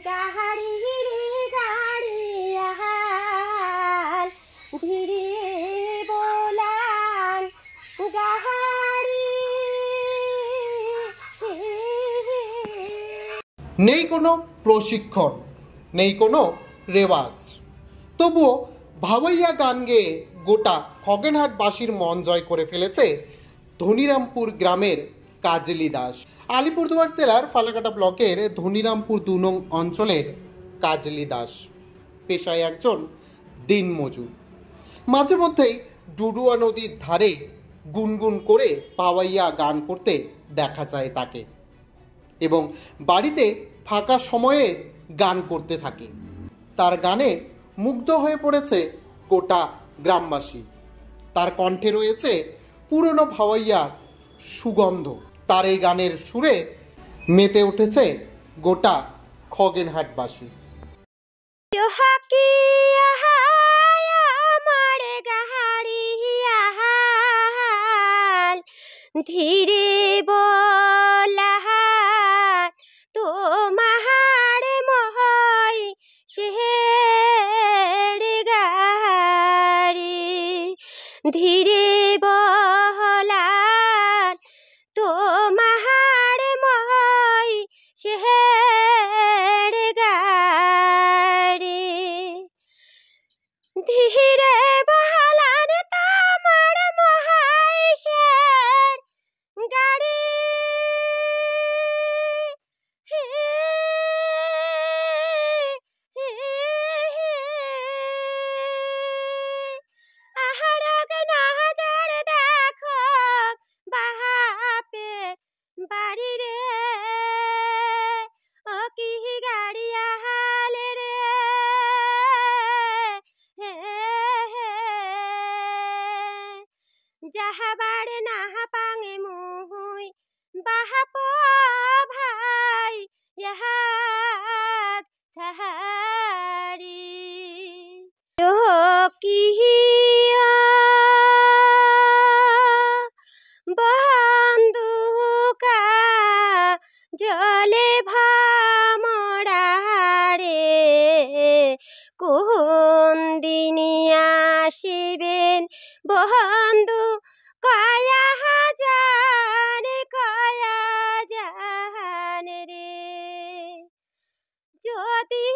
গাড়ি গাড়ি আহাল ধীরে বলান গাড়ি। নেই কোনো প্রশিক্ষণ, নেই কোনো রেওয়াজ, তবুও ভাওয়াইয়া গান গেয়ে গোটা খগেনহাটবাসীর মন জয় করে ফেলেছে ধনিরামপুর গ্রামের কাজলি দাস। আলিপুরদুয়ার জেলার ফালাকাটা ব্লকের ধনিরামপুর ২ নং অঞ্চলের কাজলি দাস পেশায় একজন দিনমজুর। মাঝে মধ্যেই ডুডুয়া নদীর ধারে গুনগুন করে পাওয়াইয়া গান করতে দেখা যায় তাকে, এবং বাড়িতে ফাঁকা সময়ে গান করতে থাকে। তার গানে মুগ্ধ হয়ে পড়েছে গোটা গ্রামবাসী। তার কণ্ঠে রয়েছে পুরনো ভাওয়াইয়া সুগন্ধ। তার এই গানের সুরে মেতে উঠেছে গোটা খগেনহাটবাসী। ধীরে বলাহার তোমার মহই শের গাড়ি। ধীরে বলার তোমার মহই শের গাড়ি। ধীরে বলার তোমার মহই শের গাড়ি। আহারক নজর দেখো বাহাপে বাড়ি রে, ও কি গাড়ি আহালে রে। যাহাবার না পাঙে মুহুই বাহাপ ভাই ইহাক ছাহারি। ও কি বন্ধুকা জলে ভামড়ারে, কোন দিনি আসিবেন বন্ধু কয়া জান রে। যদি